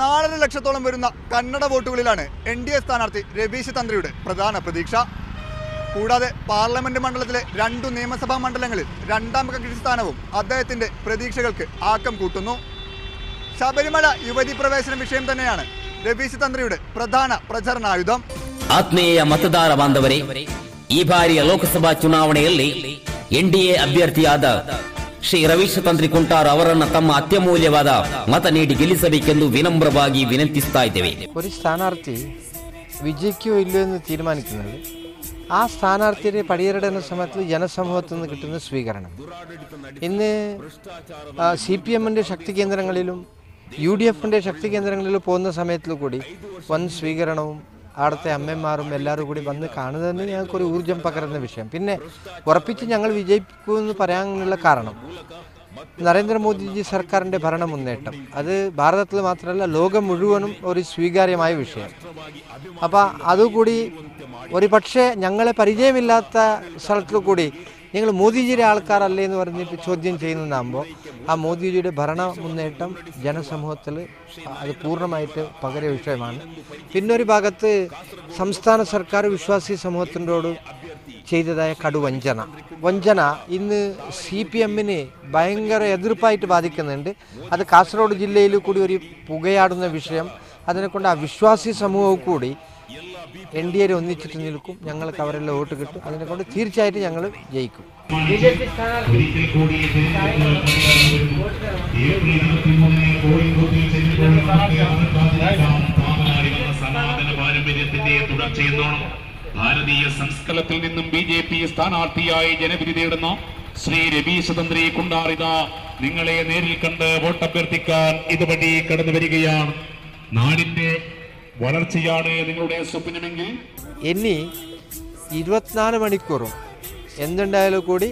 4.5 ലക്ഷത്തോളം വരുന്ന കന്നഡ വോട്ടുകളിലാണ് NDA സ്ഥാനാർത്ഥി രവീശ് തന്ത്രിയുടെ പ്രധാന പ്രതീക്ഷ. കൂടാതെ പാർലമെന്റ് മണ്ഡലത്തിലെ 2 നിയമസഭാ മണ്ഡലങ്ങളിൽ രണ്ടാം കക്ഷി സ്ഥാനവും അദ്ദേഹത്തിന്റെ പ്രതീക്ഷകൾക്ക് ആക്കം കൂട്ടുന്നു. ശബരിമല യുവതി പ്രവേശന വിഷയം തന്നെയാണ് രവീശ് തന്ത്രിയുടെ പ്രധാന പ്രചരണായുധം. ಆತ್ಮೀಯ ಮತದಾರ ಬಾಂಧವರೇ, ಈ ಬಾರಿಯ ಲೋಕಸಭಾ ಚುನಾವಣೆಯಲ್ಲಿ NDA ಅಭ್ಯರ್ಥಿಯಾದ ಶ್ರೀ ರವೀಶ್ ತಂತ್ರಿ ಕುಂಟಾರ್ ಅವರನ್ನು ತಮ್ಮ ಅತ್ಯಮೂಲ್ಯವಾದ ಮತ ನೀಡಿ ಗೆಲ್ಲಿಸಬೇಕೆಂದು ವಿನಮ್ರವಾಗಿ ವಿನಂತಿಸ್ತಾ ಇದ್ದೇವೆ. ഒരു സ്ഥാനാർത്ഥി വിജയിക്കോ ഇല്ലയോ എന്ന് തീരുമാനിക്കുന്നത് ആ സ്ഥാനാർത്ഥിയുടെ പടിയേറിടുന്ന സമയത്ത് ജനസമൂഹത്തിൽ നിന്ന് കിട്ടുന്ന സ്വീകരണം. ഇന്ന് CPM-ന്റെ ശക്തി കേന്ദ്രങ്ങളിലും UDF-ന്റെ ശക്തി കേന്ദ്രങ്ങളിലും പോകുന്ന സമയത്തിൽ കൂടി വൻ സ്വീകരണവും അവിടുത്തെ അമ്മമാരും എല്ലാവരും കൂടി വന്ന് കാണുന്നതിന് ഞങ്ങൾക്കൊരു ഊർജ്ജം പകരുന്ന വിഷയം. പിന്നെ ഉറപ്പിച്ച് ഞങ്ങൾ വിജയിക്കുമെന്ന് പറയാനുള്ള കാരണം നരേന്ദ്രമോദിജി സർക്കാരിൻ്റെ ഭരണ മുന്നേറ്റം, അത് ഭാരതത്തിൽ മാത്രമല്ല ലോകം മുഴുവനും ഒരു സ്വീകാര്യമായ വിഷയം. അപ്പോൾ അതുകൂടി ഒരു പക്ഷേ ഞങ്ങളെ പരിചയമില്ലാത്ത സ്ഥലത്തിൽ കൂടി നിങ്ങൾ മോദിജിയുടെ ആൾക്കാരല്ലേ എന്ന് പറഞ്ഞിട്ട് ചോദ്യം ചെയ്യുന്നതാകുമ്പോൾ ആ മോദിജിയുടെ ഭരണ മുന്നേറ്റം ജനസമൂഹത്തിൽ അത് പൂർണ്ണമായിട്ട് പകര വിഷയമാണ്. പിന്നൊരു ഭാഗത്ത് സംസ്ഥാന സർക്കാർ വിശ്വാസി സമൂഹത്തിനോട് ചെയ്തതായ വഞ്ചന ഇന്ന് CPM-ന് ഭയങ്കര എതിർപ്പായിട്ട് ബാധിക്കുന്നുണ്ട്. അത് കാസർഗോഡ് ജില്ലയിൽ കൂടി ഒരു പുകയാടുന്ന വിഷയം. അതിനെക്കൊണ്ട് ആ വിശ്വാസി സമൂഹവും കൂടി NDA ഒന്നിച്ചിട്ട് നിൽക്കും. ഞങ്ങൾക്ക് അവരെല്ലാം വോട്ട് കിട്ടും. അതിനെക്കൊണ്ട് തീർച്ചയായിട്ടും ഞങ്ങൾ ജയിക്കും. ഭാരതീയ സംസ്കാരത്തിൽ നിന്നും BJP സ്ഥാനാർത്ഥിയായി ജനവിധി തേടുന്ന ശ്രീ രവീശ് തന്ത്രി കുണ്ടാറിത നിങ്ങളെ നേരിൽ കണ്ട് വോട്ടഭ്യർത്ഥിക്കാൻ ഇതുവഴി കടന്നു വരികയാണ്. നാടിന്റെ വളർച്ചയാണ് നിങ്ങളുടെ സ്വപ്നമെങ്കിൽ ഇനി 24 മണിക്കൂറും എന്തുണ്ടായാലും കൂടി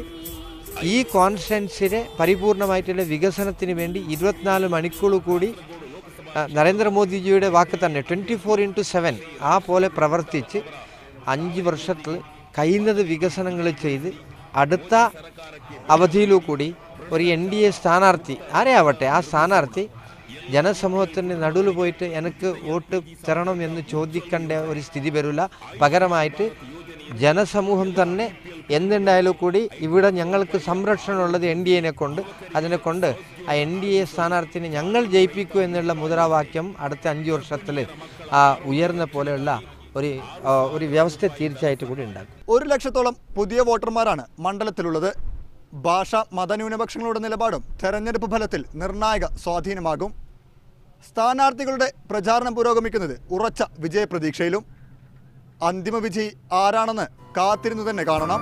ഈ കോൺസ്റ്റിറ്റ്യുവൻസിയുടെ പരിപൂർണമായിട്ടുള്ള വികസനത്തിന് വേണ്ടി 24 മണിക്കൂർ കൂടി നരേന്ദ്രമോദിജിയുടെ വാക്ക് തന്നെ 24/7 ആ പോലെ പ്രവർത്തിച്ച് 5 വർഷത്തിൽ കഴിയുന്നത് വികസനങ്ങൾ ചെയ്ത് അടുത്ത അവധിയിലു കൂടി ഒരു NDA സ്ഥാനാർത്ഥി ആരെയാവട്ടെ ആ സ്ഥാനാർത്ഥി ജനസമൂഹത്തിൻ്റെ നടുവിൽ പോയിട്ട് എനിക്ക് വോട്ട് തരണം എന്ന് ചോദിക്കേണ്ട ഒരു സ്ഥിതി വരില്ല. പകരമായിട്ട് ജനസമൂഹം തന്നെ എന്തുണ്ടായാലും കൂടി ഇവിടെ ഞങ്ങൾക്ക് സംരക്ഷണമുള്ളത് NDA-നെ കൊണ്ട്, അതിനെക്കൊണ്ട് ആ NDA സ്ഥാനാർത്ഥിനെ ഞങ്ങൾ ജയിപ്പിക്കൂ എന്നുള്ള മുദ്രാവാക്യം അടുത്ത 5 വർഷത്തിൽ ഉയർന്ന പോലെയുള്ള ഒരു വ്യവസ്ഥ തീർച്ചയായിട്ടും കൂടി ഉണ്ടാകും. 1 ലക്ഷത്തോളം പുതിയ വോട്ടർമാരാണ് മണ്ഡലത്തിലുള്ളത്. ഭാഷ മതന്യൂനപക്ഷങ്ങളുടെ നിലപാടും തെരഞ്ഞെടുപ്പ് ഫലത്തിൽ നിർണായക സ്വാധീനമാകും. സ്ഥാനാർത്ഥികളുടെ പ്രചാരണം പുരോഗമിക്കുന്നത് ഉറച്ച വിജയപ്രതീക്ഷയിലും. അന്തിമ വിജയി ആരാണെന്ന് കാത്തിരുന്നു തന്നെ കാണണം.